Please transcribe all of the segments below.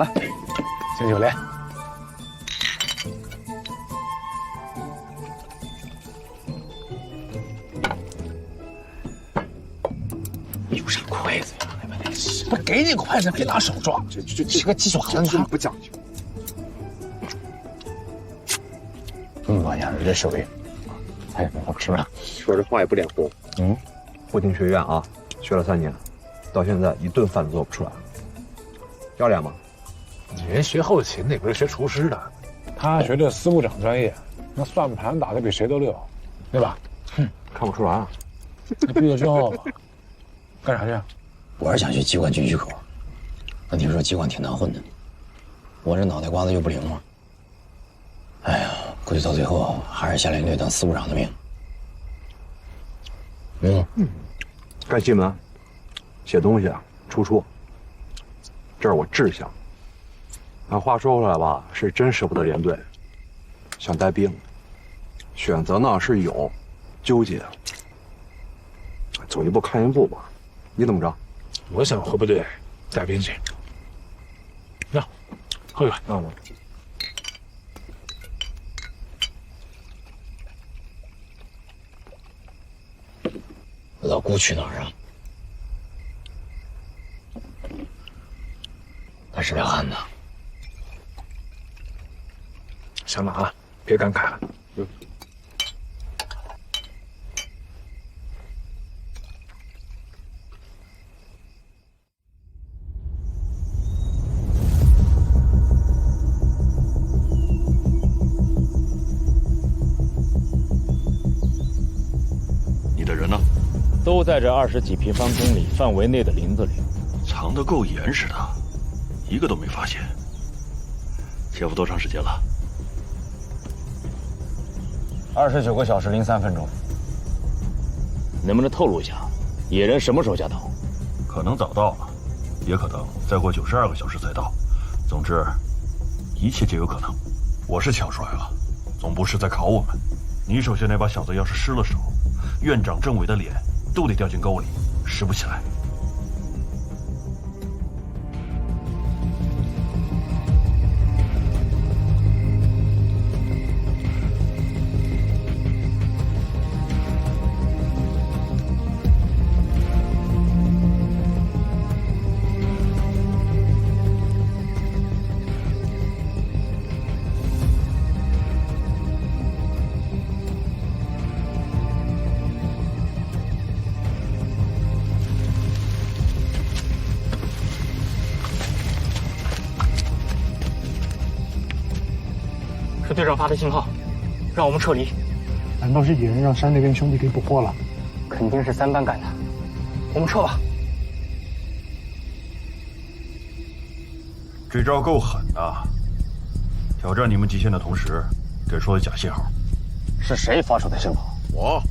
来，敬酒连。有啥筷子呀？不给你筷子，别拿手抓，这个鸡爪子这么不讲究。老娘子这手艺，哎，好吃吗？说这话也不脸红。步行学院啊，学了3年，到现在一顿饭都做不出来，要脸吗？你人学后勤的，不是学厨师的，他学的司务长专业，那算盘打得比谁都溜，对吧？看不出来啊。那毕业之后干啥去？我是想去机关局许可，那听说机关挺难混的，我这脑袋瓜子又不灵嘛。哎呀，估计到最后还是下领队当司务长的命。干新闻，写东西啊，出处，这是我志向。那话说回来吧，是真舍不得连队，想带兵，选择呢是有，纠结，走一步看一步吧。你怎么着？我想回部队带兵去。那，喝一碗。老姑去哪儿啊？他是条汉子。行了啊，别感慨了。你的人呢？都在这20几平方公里范围内的林子里。藏得够严实的，一个都没发现。潜伏多长时间了29个小时03分钟。能不能透露一下，野人什么时候下头？可能早到了，也可能再过92个小时才到。总之，一切皆有可能。我是抢帅了，总部是在考我们。你手下那把小子要是失了手，院长、政委的脸都得掉进沟里，拾不起来。是队长发的信号，让我们撤离。难道是野人让山那边兄弟给捕获了？肯定是3班干的，我们撤吧。这招够狠的，挑战你们极限的同时，给出了假信号。是谁发出的信号？我。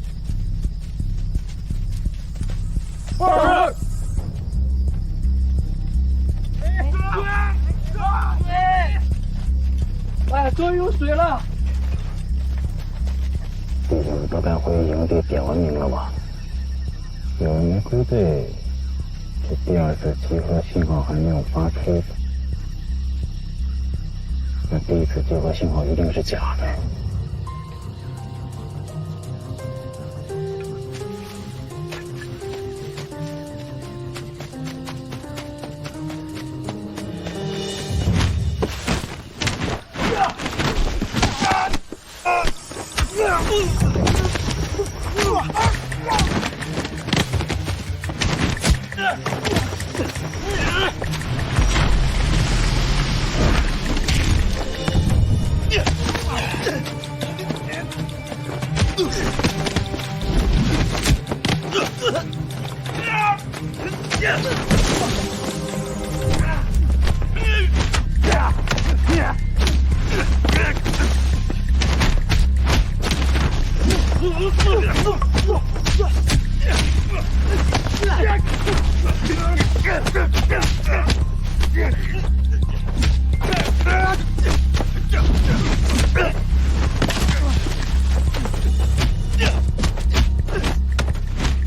哎，终于有水了！弟兄都该回营地点完名了吧？有人没归队，这第2次集合信号还没有发出，那第1次集合信号一定是假的。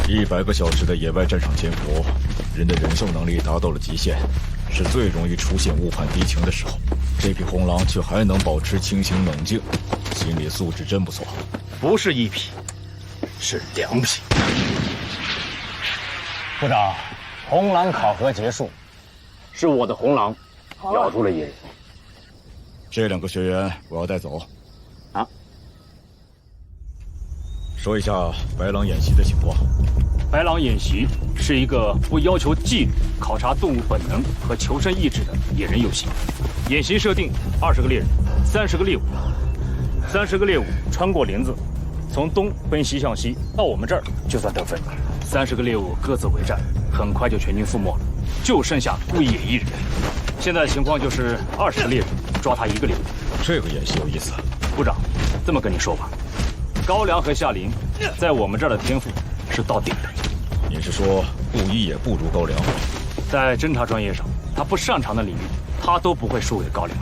100个小时的野外战场潜伏，人的忍受能力达到了极限，是最容易出现误判敌情的时候，这匹红狼却还能保持清醒冷静，心理素质真不错。不是一匹，是2匹。部长，红狼考核结束，是我的红狼咬住了野人。这2个学员我要带走。啊。说一下白狼演习的情况。白狼演习是一个不要求纪律、考察动物本能和求生意志的野人游戏。演习设定20个猎人，30个猎物，30个猎物穿过林子，从东奔西向西到我们这儿就算得分。30个猎物各自为战，很快就全军覆没了，就剩下顾一野1人。现在的情况就是20个猎人抓他1个猎物。这个演习有意思。部长，这么跟你说吧，高粱和夏林在我们这儿的天赋是到顶的。你是说顾一野不如高粱？在侦察专业上，他不擅长的领域，他都不会输给高粱。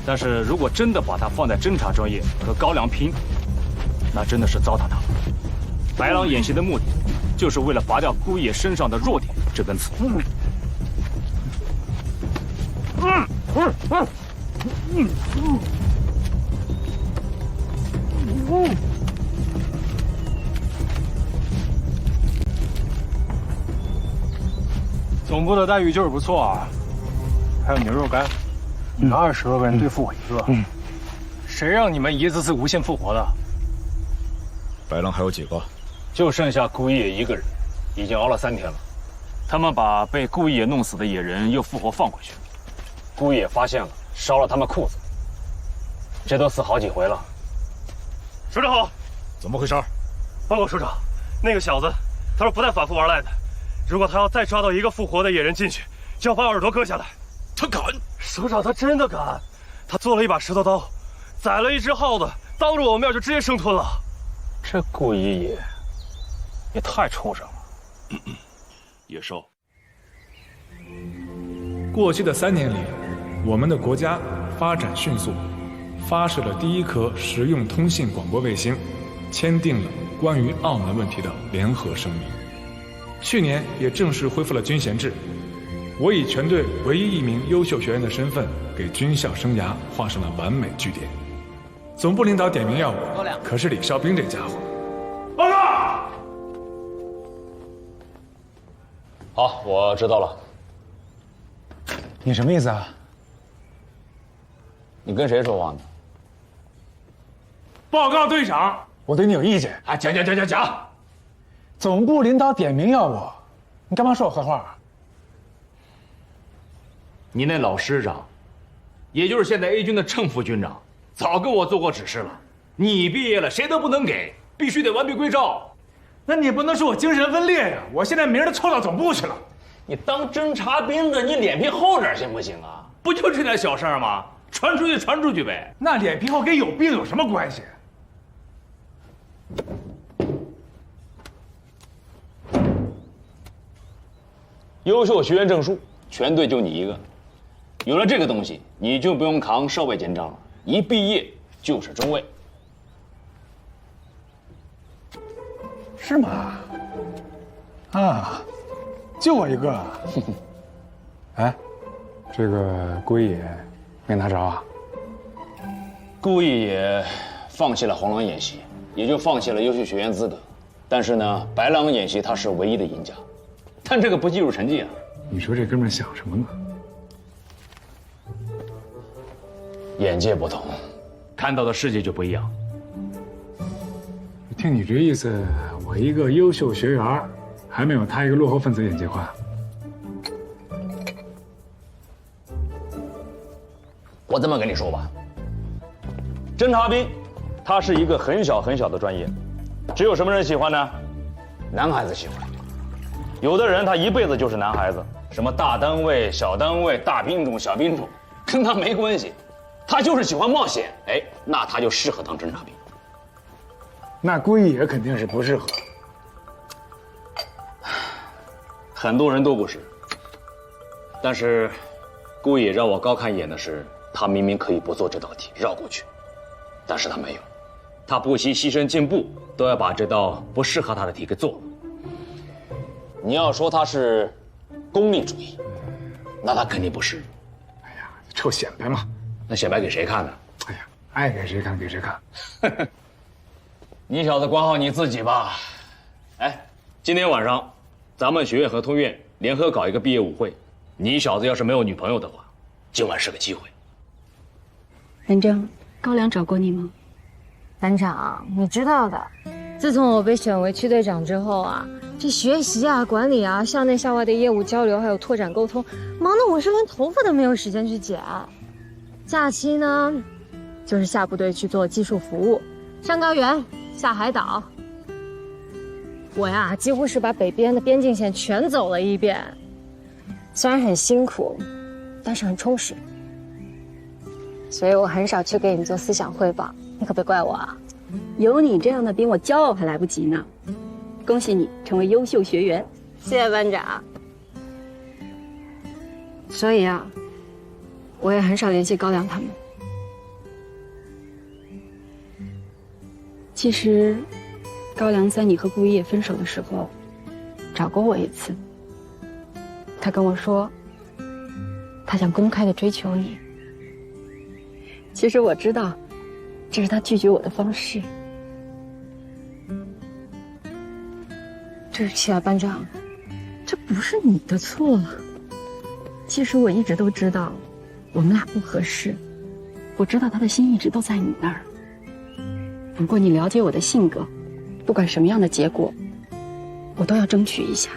但是如果真的把他放在侦察专业和高粱拼，那真的是糟蹋他了。白狼演习的目的，就是为了拔掉顾一野身上的弱点这根刺。总部的待遇就是不错啊，还有牛肉干，你们20多个人对付我1个，谁让你们一次次无限复活的？白狼还有几个？就剩下顾一野1个人，已经熬了3天了。他们把被顾一野弄死的野人又复活放回去，顾一野发现了，烧了他们裤子。这都死好几回了。首长好，怎么回事？报告首长，那个小子，他说不带反复玩赖的。如果他要再抓到1个复活的野人进去，就要把耳朵割下来。他敢？首长，他真的敢。他做了一把石头刀，宰了1只耗子，当着我面就直接生吞了。这顾一野也太畜生了。野兽。过去的3年里，我们的国家发展迅速，发射了第1颗实用通信广播卫星，签订了关于澳门问题的联合声明。去年也正式恢复了军衔制，我以全队唯一1名优秀学员的身份，给军校生涯画上了完美句点。总部领导点名要我，可是李少斌这家伙。报告。好，我知道了。你什么意思啊？你跟谁说话呢？报告队长，我对你有意见啊！讲。总部领导点名要我，你干嘛说我坏话？你那老师长，也就是现在 A 军的正副军长，早跟我做过指示了。你毕业了，谁都不能给，必须得完璧归赵。那你不能说我精神分裂呀！我现在名儿都凑到总部去了。你当侦察兵的，你脸皮厚点行不行啊？不就这点小事儿吗？传出去呗。那脸皮厚跟有病有什么关系？优秀学员证书，全队就你1个。有了这个东西，你就不用扛少尉简章了，一毕业就是中尉。是吗？啊，就我1个。哎，这个顾一野没拿着啊？顾一野放弃了红狼演习，也就放弃了优秀学员资格。但是呢，白狼演习他是唯一的赢家，但这个不计入成绩啊。你说这哥们想什么呢？眼界不同，看到的世界就不一样。听你这意思，我一个优秀学员，还没有他一个落后分子眼界快。我这么跟你说吧，侦察兵，它是一个很小的专业，只有什么人喜欢呢？男孩子喜欢。有的人他一辈子就是男孩子，什么大单位、小单位、大兵种、小兵种，跟他没关系，他就是喜欢冒险。哎，那他就适合当侦察兵。那顾一野肯定是不适合。很多人都不是，但是顾野让我高看一眼的是，他明明可以不做这道题，绕过去，但是他没有，他不惜牺牲进步，都要把这道不适合他的题给做了。你要说他是功利主义，那他肯定不是。哎呀，臭显摆嘛！那显摆给谁看呢？哎呀，爱给谁看给谁看。你小子管好你自己吧。哎，今天晚上，咱们学院和通院联合搞一个毕业舞会。你小子要是没有女朋友的话，今晚是个机会。文正，高粱找过你吗？班长，你知道的，自从我被选为区队长之后啊，这学习啊、管理啊、校内校外的业务交流，还有拓展沟通，忙得我是连头发都没有时间去剪。假期呢，就是下部队去做技术服务，上高原、下海岛。我呀，几乎是把北边的边境线全走了一遍，虽然很辛苦，但是很充实。所以我很少去给你们做思想汇报，你可别怪我啊。有你这样的兵，我骄傲还来不及呢。恭喜你成为优秀学员，谢谢班长。所以啊，我也很少联系高粱他们。其实，高粱在你和顾烨分手的时候，找过我一次。他跟我说，他想公开的追求你。其实我知道，这是他拒绝我的方式。对不起啊，班长，这不是你的错。其实我一直都知道，我们俩不合适。我知道他的心一直都在你那儿。不过你了解我的性格，不管什么样的结果，我都要争取一下。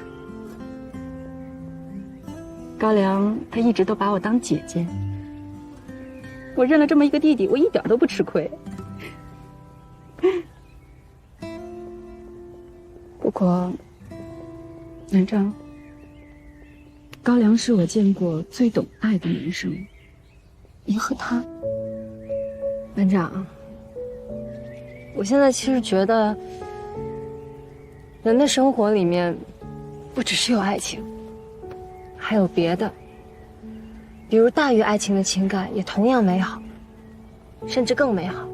高粱他一直都把我当姐姐，我认了这么一个弟弟，我一点都不吃亏。不过，文正，高粱是我见过最懂爱的男生，你和他，班长，我现在其实觉得，人的生活里面，不只是有爱情，还有别的，比如大于爱情的情感也同样美好，甚至更美好。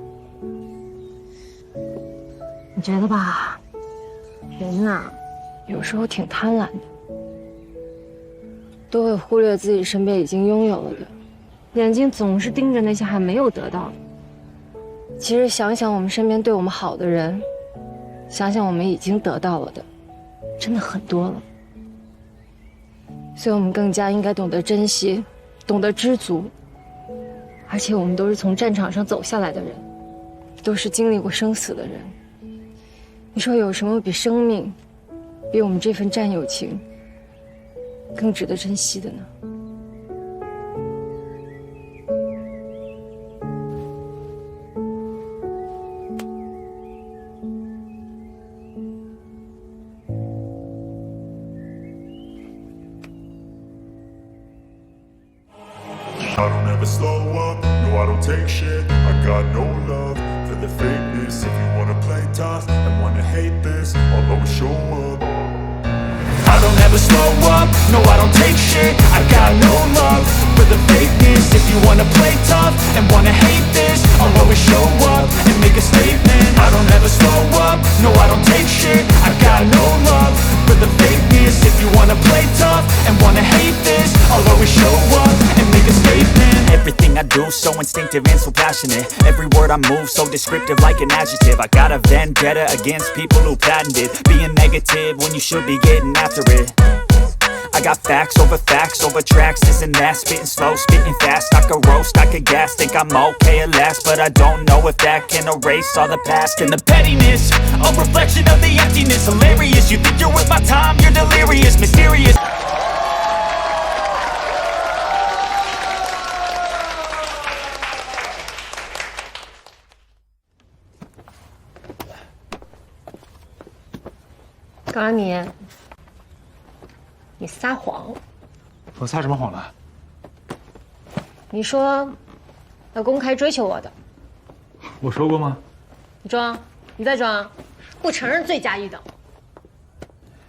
你觉得吧？人呐，有时候挺贪婪的，都会忽略自己身边已经拥有了的，眼睛总是盯着那些还没有得到的。其实想想我们身边对我们好的人，想想我们已经得到了的，真的很多了。所以我们更加应该懂得珍惜，懂得知足。而且我们都是从战场上走下来的人，都是经历过生死的人。你说有什么比生命，比我们这份战友情更值得珍惜的呢？I don't ever slow up, no I don't take shit. I got no love for the fakeness. If you wanna play tough and wanna hate this, I'll always show up. I don't ever slow up, no I don't take shit. I got no love for the fakeness. If you wanna play tough and wanna hate this, I'll always show up and make a statement. I don't ever slow up, no I don't take shit. I got no love for the fakeness. If you wanna play tough and wanna hate this, I'll always show up and make a statement. Everything I do so instinctive and so passionate. Every word I move so descriptive like an adjective. I got a vendetta against people who patented being negative when you should be getting after it. I got facts over tracks, this and that. Spitting slow, spitting fast. I could roast, I could gas. Think I'm okay at last, but I don't know if that can erase all the past. And the pettiness, a reflection of the emptiness. Hilarious, you think you're worth my time, you're delirious, mysterious. 高粱你撒谎！我撒什么谎了？你说要公开追求我的，我说过吗？你装，你再装，不承认罪加一等。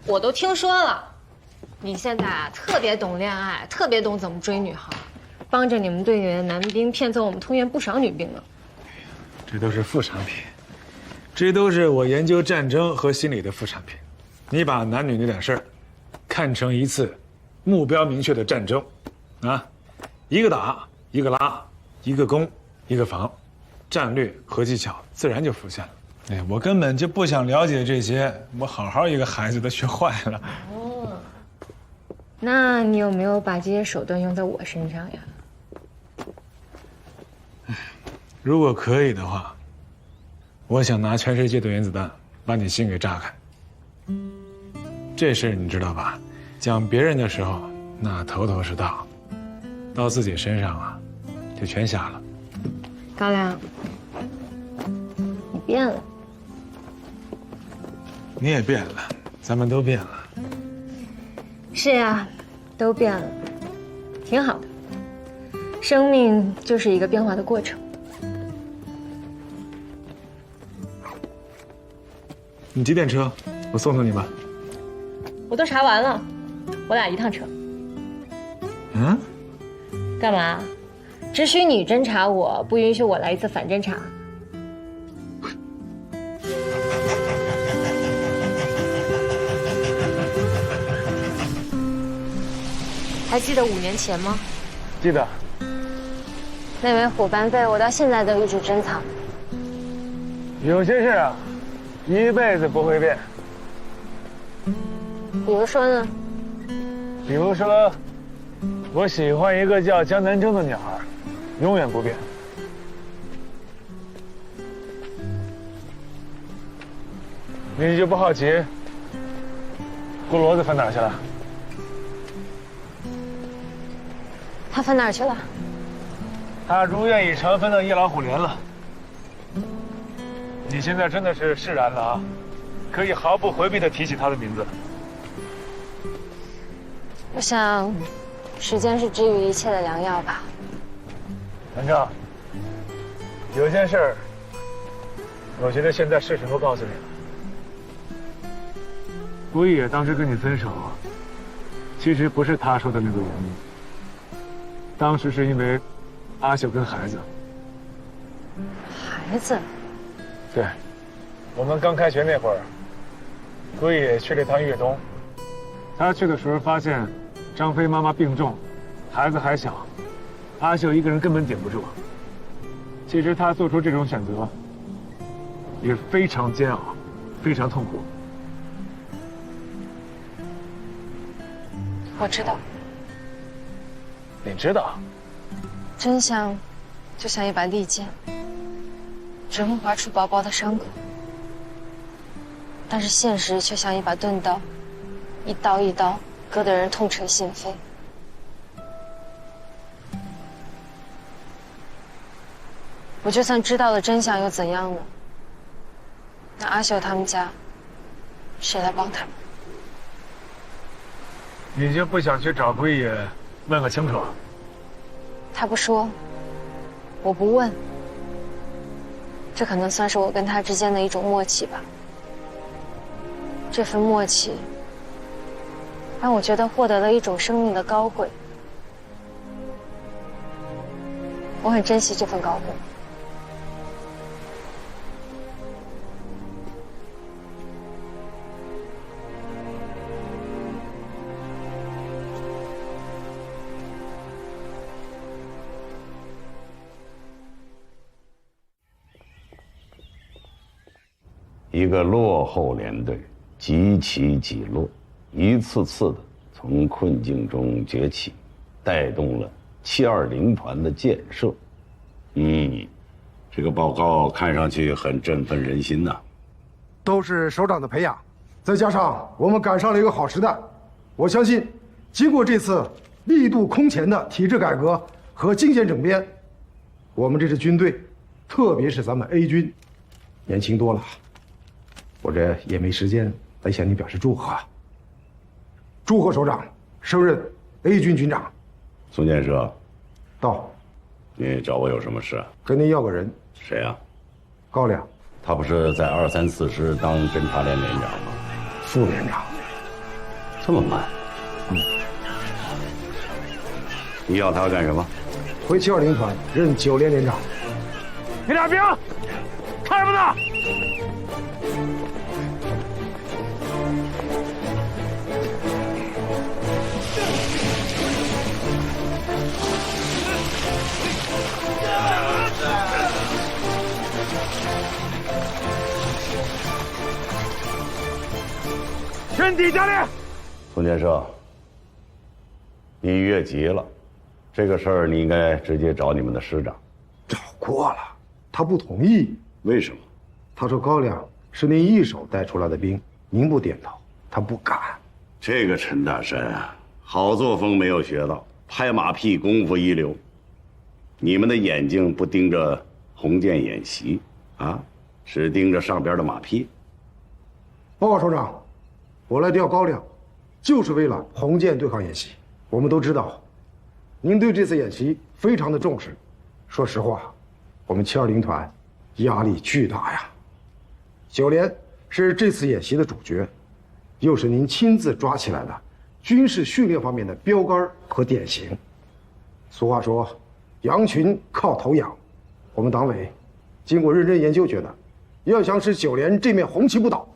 我都听说了，你现在啊特别懂恋爱，特别懂怎么追女孩，帮着你们队里的男兵骗走我们通院不少女兵了。这都是副产品，这都是我研究战争和心理的副产品。你把男女那点事儿看成一次目标明确的战争，啊，一个打，一个拉，一个攻，一个防，战略和技巧自然就浮现了。哎，我根本就不想了解这些，我好好一个孩子都学坏了。哦，那你有没有把这些手段用在我身上呀？如果可以的话，我想拿全世界的原子弹把你心给炸开。这事儿你知道吧？讲别人的时候那头头是道，到自己身上啊，就全瞎了。高粱，你变了。你也变了，咱们都变了。是呀，都变了，挺好的。生命就是一个变化的过程。你几点车？我送送你吧。我都查完了，我俩一趟车。嗯？干嘛？只许你侦查我，不允许我来一次反侦查。还记得5年前吗？记得。那枚伙伴费我到现在都一直珍藏。有些事啊，一辈子不会变。比如说呢？比如说，我喜欢一个叫江南征的女孩，永远不变。你就不好奇，顾骡子翻哪儿去了？他翻哪儿去了？他如愿以偿，分到夜老虎连了。你现在真的是释然了啊，可以毫不回避地提起他的名字。我想，时间是治愈一切的良药吧。南正，有件事儿，我觉得现在是时候告诉你了。顾一野当时跟你分手，其实不是他说的那个原因。当时是因为阿秀跟孩子。孩子？对，我们刚开学那会儿，顾一野去了一趟粤东。他去的时候发现张飞妈妈病重，孩子还小，阿秀一个人根本顶不住。其实他做出这种选择也非常煎熬，非常痛苦。我知道。你知道？真相就像一把利剑，只会划出薄薄的伤口；但是现实却像一把钝刀，一刀一刀割得人痛彻心扉。我就算知道了真相又怎样呢？那阿秀他们家，谁来帮他们？你就不想去找顾一野问个清楚？他不说，我不问，这可能算是我跟他之间的一种默契吧。这份默契，让我觉得获得了一种生命的高贵。我很珍惜这份高贵。一个落后连队几起几落，一次次的从困境中崛起，带动了720团的建设。这个报告看上去很振奋人心呐。都是首长的培养，再加上我们赶上了一个好时代，我相信，经过这次力度空前的体制改革和精简整编，我们这支军队，特别是咱们 A 军，年轻多了。我这也没时间来向你表示祝贺。祝贺首长升任 A 军军长。宋建设，到。你找我有什么事啊？跟您要个人。谁啊？高粱。他不是在234师当侦察连连长吗？副连长。这么慢？你要他干什么？回720团任9连连长。你俩兵，看什么呢？身体加练。宋建设，你越级了，这个事儿你应该直接找你们的师长。找过了，他不同意。为什么？他说高粱是您一手带出来的兵，您不点头，他不敢。这个陈大山啊，好作风没有学到，拍马屁功夫一流。你们的眼睛不盯着红箭演习啊，只盯着上边的马屁。报告首长，我来调高粱，就是为了红箭对抗演习。我们都知道，您对这次演习非常的重视。说实话，我们720团压力巨大呀。9连是这次演习的主角，又是您亲自抓起来的军事训练方面的标杆和典型。俗话说，羊群靠头养。我们党委经过认真研究，觉得要想使9连这面红旗不倒，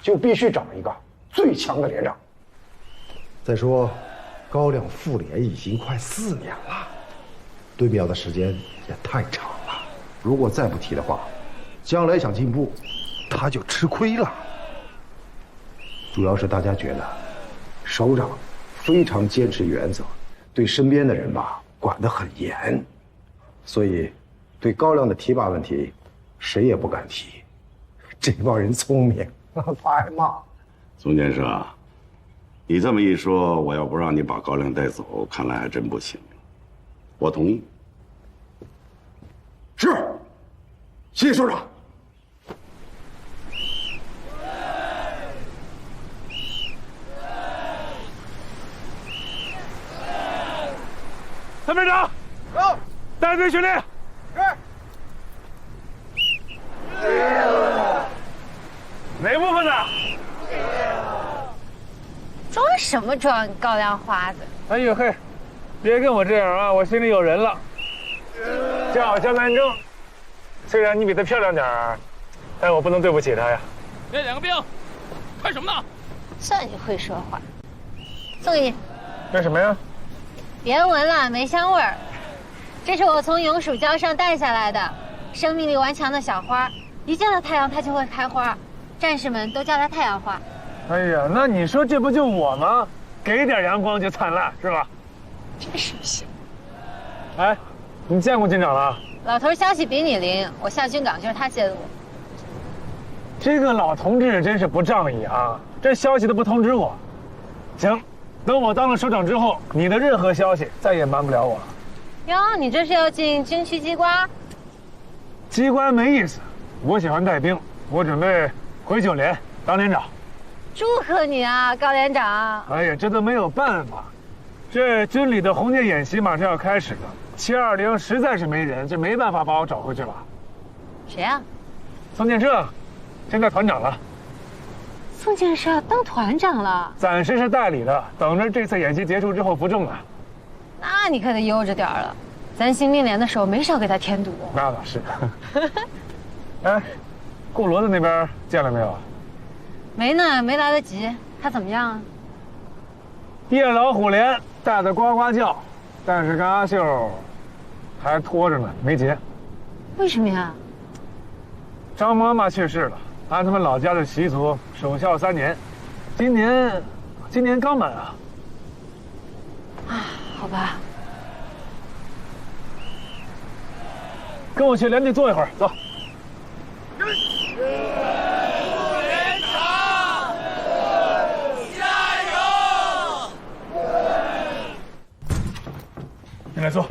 就必须找一个最强的连长。再说，高粱复连已经快4年了，对标的时间也太长了。如果再不提的话，将来想进步，他就吃亏了。主要是大家觉得，首长非常坚持原则，对身边的人吧管得很严，所以对高粱的提拔问题，谁也不敢提。这帮人聪明，他爱骂。宋建设，你这么一说，我要不让你把高粱带走，看来还真不行。我同意。是，谢谢首长。参谋长，走，带队训练。哪部分的？装什么装，高粱花子？哎呦嘿，别跟我这样啊，我心里有人了。叫我江南征，虽然你比她漂亮点儿，但我不能对不起她呀。那2个兵，看什么呢？算你会说话。送给你。干什么呀？别闻了，没香味儿。这是我从永暑礁上带下来的，生命力顽强的小花，一见到太阳它就会开花，战士们都叫它太阳花。哎呀，那你说这不就我吗？给点阳光就灿烂，是吧？真是不行。哎，你见过军长了？老头消息比你灵，我下军岗就是他接的我。这个老同志真是不仗义啊！这消息都不通知我。行，等我当了首长之后，你的任何消息再也瞒不了我了。哟，你这是要进军区机关？机关没意思，我喜欢带兵，我准备回9连当连长。祝贺你啊，高连长！哎呀，这都没有办法，这军里的红箭演习马上要开始了，720实在是没人，这没办法把我找回去了。谁啊？宋建设，现在团长了。宋建设当团长了？暂时是代理的，等着这次演习结束之后服众呢。那你可得悠着点了，咱新兵连的时候没少给他添堵。那倒是。哎，顾骡子那边见了没有？没呢，没来得及。他怎么样啊？夜老虎连带得呱呱叫，但是跟阿秀还拖着呢，没结。为什么呀？张妈妈去世了，按他们老家的习俗，守孝3年，今年刚满啊。啊，好吧。跟我去连队坐一会儿，走。连长，加油！进来坐。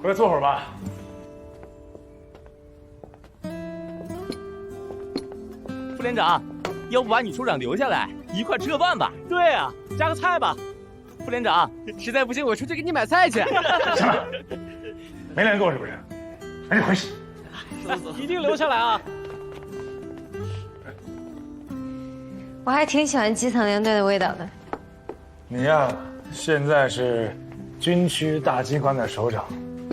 回来坐会儿吧。副连长，要不把女处长留下来，一块吃个饭吧？对啊，加个菜吧。副连长，实在不行我出去给你买菜去。行了，没来够是不是？赶紧回去。一定留下来啊！我还挺喜欢基层连队的味道的。你呀，现在是军区大机关的首长，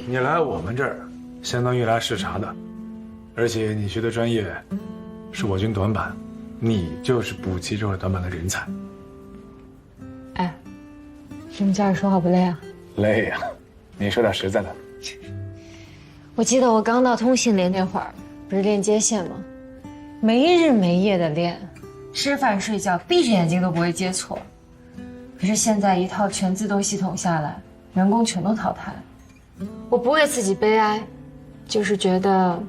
你来我们这儿，相当于来视察的，而且你学的专业是我军短板，你就是补齐这块短板的人才。哎，你们家人说话不累啊？累呀，你说点实在的。我记得我刚到通信连那会儿，不是练接线吗？没日没夜的练，吃饭睡觉闭着眼睛都不会接错。可是现在一套全自动系统下来，员工全都淘汰了。我不为自己悲哀，就是觉得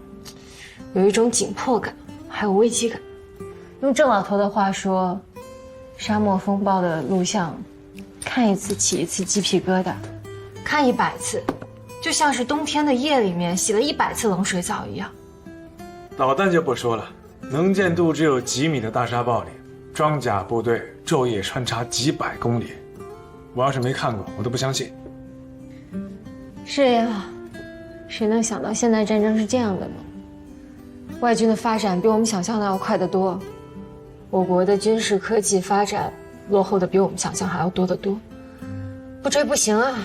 有一种紧迫感，还有危机感。用郑老头的话说，沙漠风暴的录像，看一次起一次鸡皮疙瘩，看100次，就像是冬天的夜里面洗了100次冷水澡一样。导弹就不说了，能见度只有几米的大沙暴里，装甲部队昼夜穿插几百公里，我要是没看过，我都不相信。是呀，谁能想到现代战争是这样的呢？外军的发展比我们想象的要快得多，我国的军事科技发展落后的比我们想象还要多得多，不追不行啊。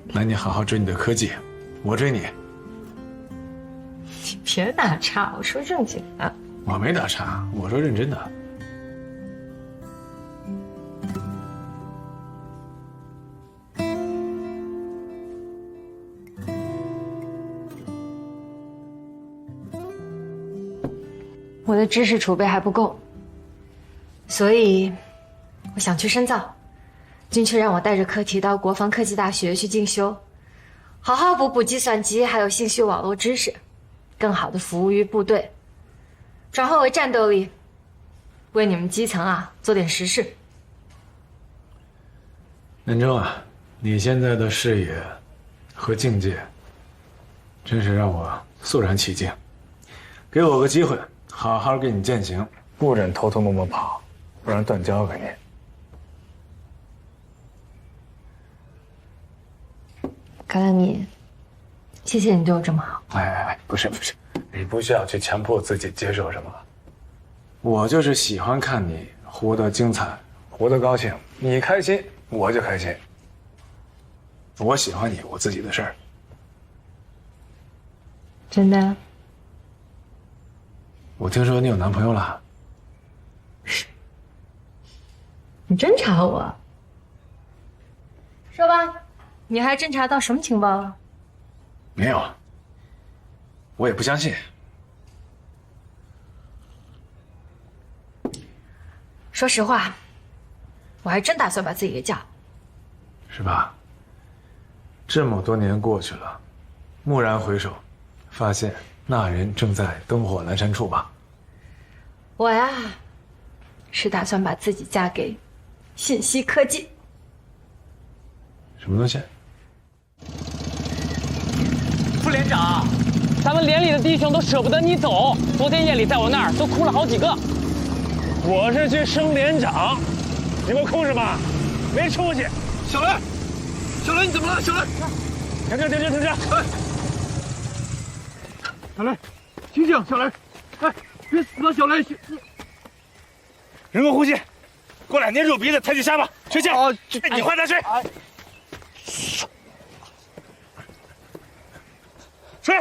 那你好好追你的科技，我追你。你别打岔，我说正经的。我没打岔，我说认真的。我的知识储备还不够，所以我想去深造。军区让我带着课题到国防科技大学去进修，好好补补计算机还有信息网络知识，更好的服务于部队，转化为战斗力，为你们基层啊做点实事。南征啊，你现在的视野和境界，真是让我肃然起敬。给我个机会，好好给你践行，不准偷偷摸摸跑，不然断交给你。高亮你，谢谢你对我这么好。哎，不是，你不需要去强迫自己接受什么。我就是喜欢看你活得精彩，活得高兴，你开心我就开心。我喜欢你，我自己的事儿。真的？我听说你有男朋友了。你侦查我？说吧，你还侦查到什么情报了？没有，我也不相信。说实话，我还真打算把自己给嫁了。是吧？这么多年过去了，蓦然回首，发现那人正在灯火阑珊处吧？我呀，是打算把自己嫁给信息科技。什么东西？副连长，咱们连里的弟兄都舍不得你走，昨天夜里在我那儿都哭了好几个。我是去升连长，你们哭什么？没出息！小雷，小雷，你怎么了？小雷，停！哎，小雷，醒醒！小雷，哎，别死了，小雷！人工呼吸，过2天入鼻子，抬起下巴，睡觉。你换他睡。睡。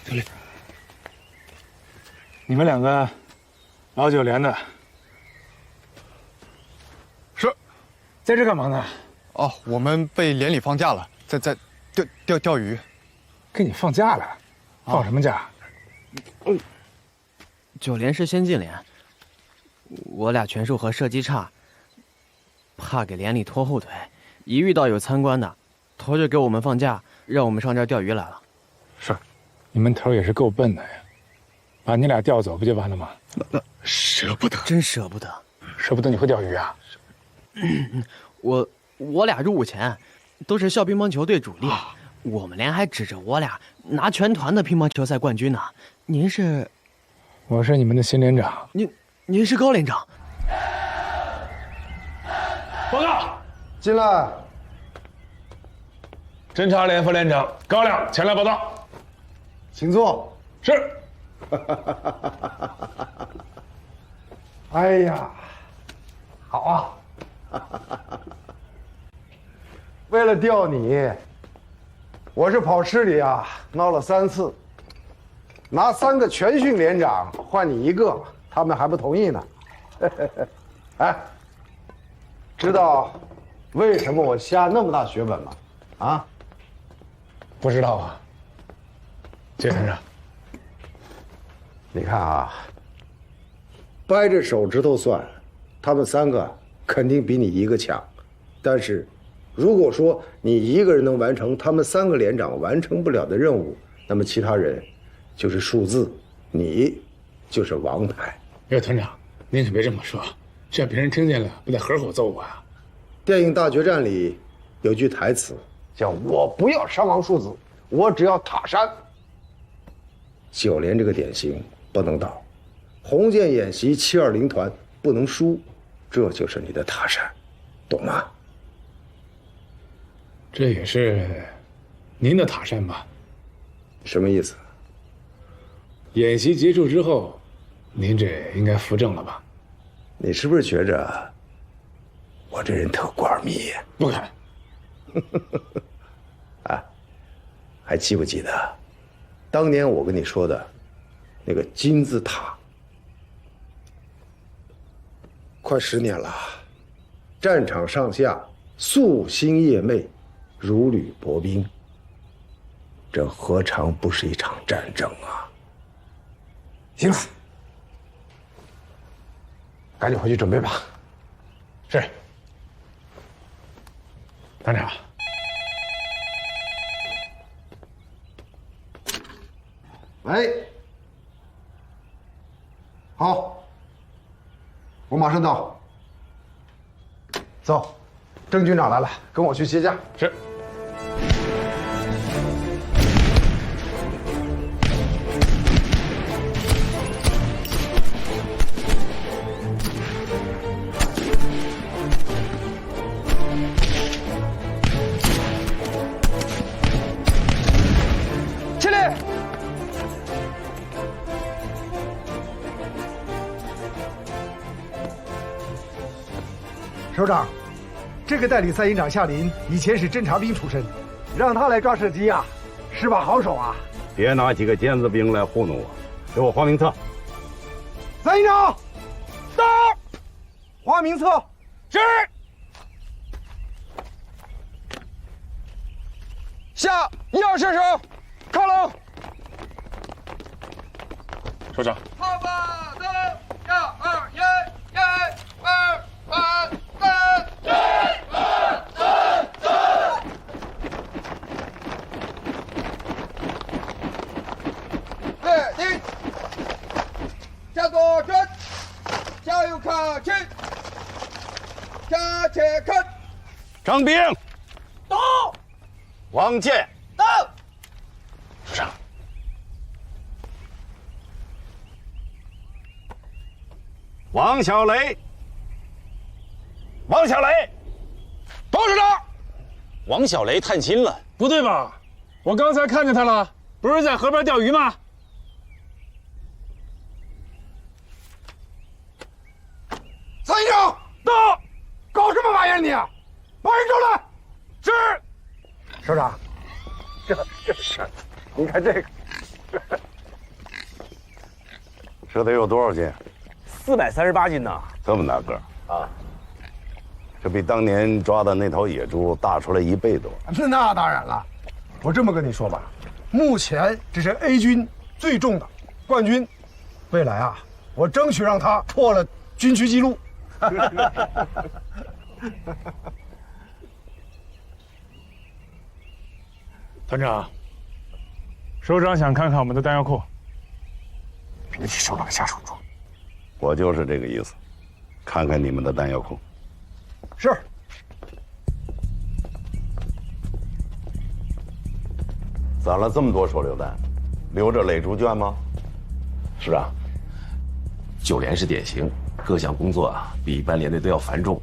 小李，你们2个老九连的，是，在这干嘛呢？哦，我们被连里放假了，在钓鱼。给你放假了？放什么假？9连是先进连，我俩拳术和射击差，怕给连里拖后腿，一遇到有参观的，头就给我们放假，让我们上这儿钓鱼来了。是，你们头也是够笨的呀，把你俩调走不就完了吗？那舍不得，真舍不得。舍不得你会钓鱼啊？我俩入伍前都是校乒乓球队主力，我们连还指着我俩拿全团的乒乓球赛冠军呢。您是？我是你们的新连长。您是高连长。报告，进来。侦察连副连长高亮前来报道。请坐。是。哎呀，好啊！为了调你，我是跑市里啊闹了3次，拿3个全训连长换你1个，他们还不同意呢。哎，知道为什么我下那么大血本吗？啊？不知道啊，谢团长。你看啊，掰着手指头算，他们3个肯定比你1个强。但是，如果说你1个人能完成他们3个连长完成不了的任务，那么其他人就是数字，你就是王牌。哎，团长，您可别这么说，这别人听见了不得合伙揍我啊！电影《大决战》里有句台词叫“我不要伤亡数字，我只要塔山”。9连这个典型不能倒，红箭演习720团不能输，这就是你的塔山，懂吗？这也是您的塔山吧？什么意思？演习结束之后，您这应该扶正了吧？你是不是觉着我这人特官迷？不敢。啊，还记不记得当年我跟你说的那个金字塔？快10年了，战场上下夙兴夜寐，如履薄冰。这何尝不是一场战争啊？行了，赶紧回去准备吧。是。团长。喂，好，我马上到。走，郑军长来了，跟我去接驾。是。起立！首长，这个代理3营长夏林以前是侦察兵出身，让他来抓射击啊，是把好手啊！别拿几个尖子兵来糊弄我，给我画名册。3营长，到！画名册。是。下1号射手，靠拢。首长。好吧，走，1、2、1、2、3、列定，向左转，向右看齐，向前看。张兵到。王健到。首长。王小雷。王小雷，报首长。王小雷探亲了？不对吧？我刚才看见他了，不是在河边钓鱼吗？3营长到，搞什么玩意儿你？把人招来。是。首长，这是，你看这个，这得有多少斤？438斤呐！这么大个儿啊！这比当年抓的那头野猪大出来1倍多。那当然了，我这么跟你说吧，目前这是 A 军最重的冠军，未来啊，我争取让他破了军区纪录。团长，首长想看看我们的弹药库。别替首长下手术。我就是这个意思，看看你们的弹药库。是。攒了这么多手榴弹，留着垒猪圈吗？是啊，9连是典型，各项工作啊比一般连队都要繁重，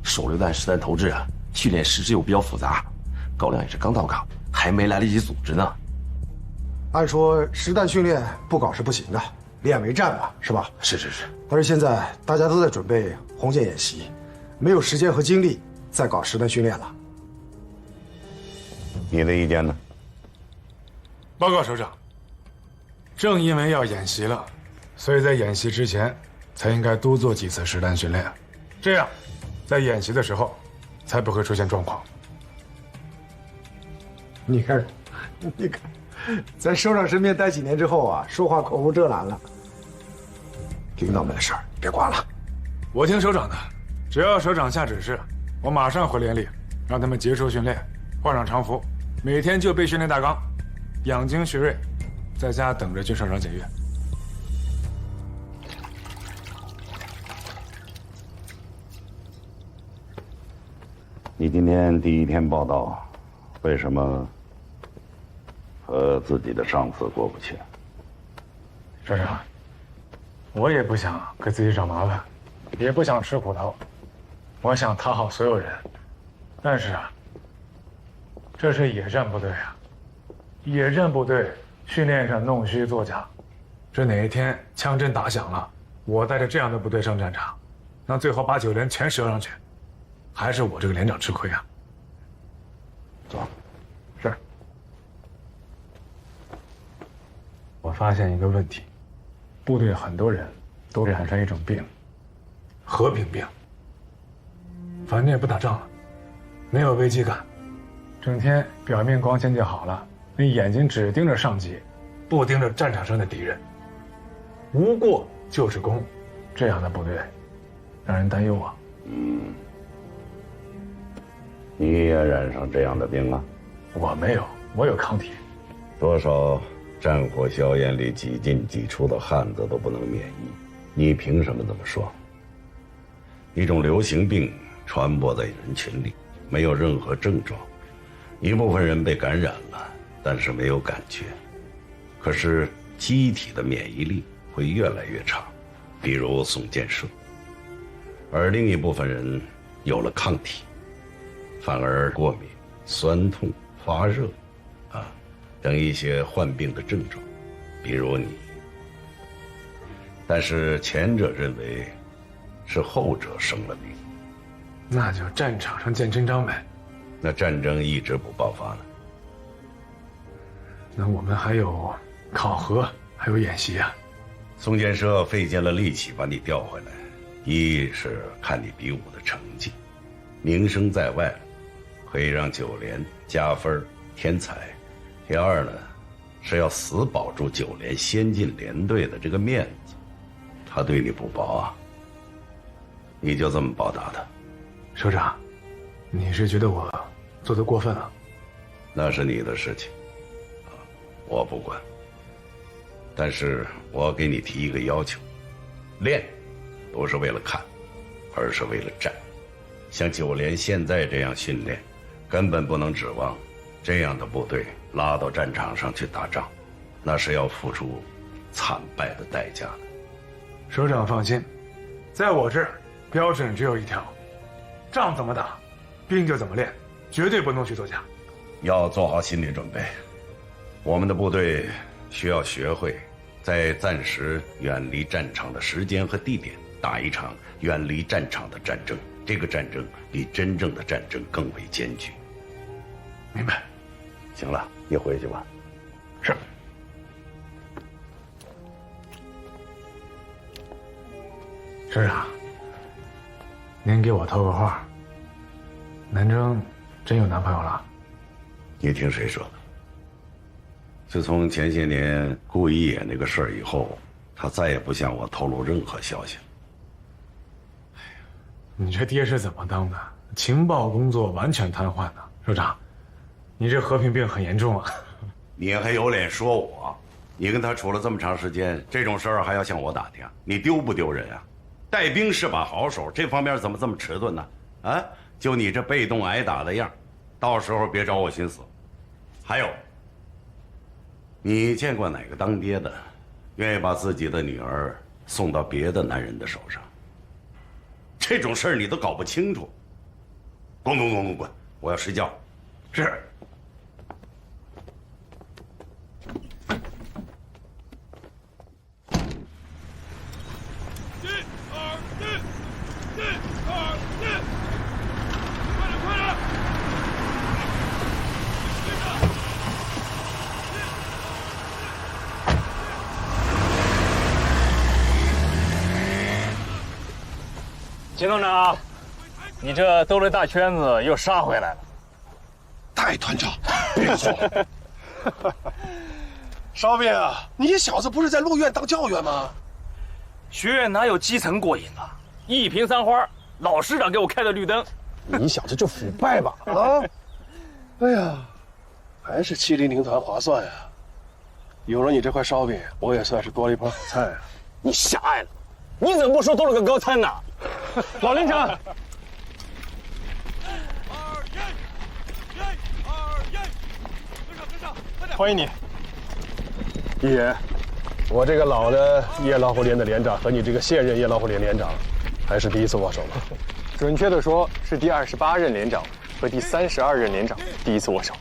手榴弹实弹投掷啊，训练实质又比较复杂。高亮也是刚到岗，还没来得及组织呢。按说实弹训练不搞是不行的，练为战嘛，是吧？是是是。但是现在大家都在准备红箭演习，没有时间和精力再搞实弹训练了。你的意见呢？报告首长，正因为要演习了，所以在演习之前才应该多做几次实弹训练，这样在演习的时候才不会出现状况。你看，在首长身边待几年之后啊，说话口无遮拦了。领导们的事儿别管了，我听首长的，只要首长下指示，我马上回连里，让他们结束训练，换上常服，每天就背训练大纲，养精蓄锐，在家等着军首长检阅。你今天第一天报道，为什么和自己的上司过不去？首长，我也不想给自己找麻烦，也不想吃苦头，我想讨好所有人。但是啊，这是野战部队啊，野战部队训练上弄虚作假，这哪一天枪阵打响了，我带着这样的部队上战场，那最后把9连全折上去，还是我这个连长吃亏啊。走。是。我发现一个问题，部队很多人都染上一种病，和平病。反正也不打仗了，没有危机感，整天表面光鲜就好了，那眼睛只盯着上级，不盯着战场上的敌人，无过就是功，这样的部队让人担忧啊。你也染上这样的病了？我没有，我有抗体。多少战火硝烟里几进几出的汉子都不能免疫，你凭什么这么说？一种流行病传播在人群里，没有任何症状，一部分人被感染了，但是没有感觉，可是机体的免疫力会越来越差，比如宋建设。而另一部分人有了抗体，反而过敏、酸痛、发热等一些患病的症状，比如你。但是前者认为是后者生了病，那就战场上见真章呗。那战争一直不爆发呢？那我们还有考核，还有演习啊。宋建设费尽了力气把你调回来，一是看你比武的成绩，名声在外了，可以让9连加分添彩；第二呢，是要死保住9连先进连队的这个面子。他对你不薄啊，你就这么报答他？首长，你是觉得我做得过分了？那是你的事情，我不管。但是我给你提一个要求，练不是为了看，而是为了战。像9连现在这样训练，根本不能指望这样的部队拉到战场上去打仗，那是要付出惨败的代价的。首长放心，在我这儿标准只有一条，仗怎么打，兵就怎么练，绝对不弄虚作假。要做好心理准备，我们的部队需要学会在暂时远离战场的时间和地点打一场远离战场的战争，这个战争比真正的战争更为艰巨。明白。行了，你回去吧。是。首长，您给我透个话，南征真有男朋友了？你听谁说的？自从前些年顾一野那个事儿以后，他再也不向我透露任何消息了。你这爹是怎么当的？情报工作完全瘫痪呢。首长，你这和平病很严重啊！你还有脸说我？你跟他处了这么长时间，这种事儿还要向我打听，你丢不丢人啊？带兵是把好手，这方面怎么这么迟钝呢？啊，就你这被动挨打的样，到时候别找我寻死。还有，你见过哪个当爹的愿意把自己的女儿送到别的男人的手上？这种事儿你都搞不清楚。滚！我要睡觉。是。秦团长，你这兜了大圈子又杀回来了。戴团长，别说。烧饼啊，你小子不是在陆院当教员吗？学院哪有基层过瘾啊？一瓶三花，老师长给我开的绿灯。你小子就腐败吧啊！哎呀，还是700团划算呀！有了你这块烧饼，我也算是多了一盘好菜啊！你狭隘了，你怎么不说多了个高餐呢？老连长，欢迎你，一言。我这个老的夜老虎连的连长和你这个现任夜老虎连连长，还是第一次握手吧？准确的说是第28任连长和第32任连长第一次握手。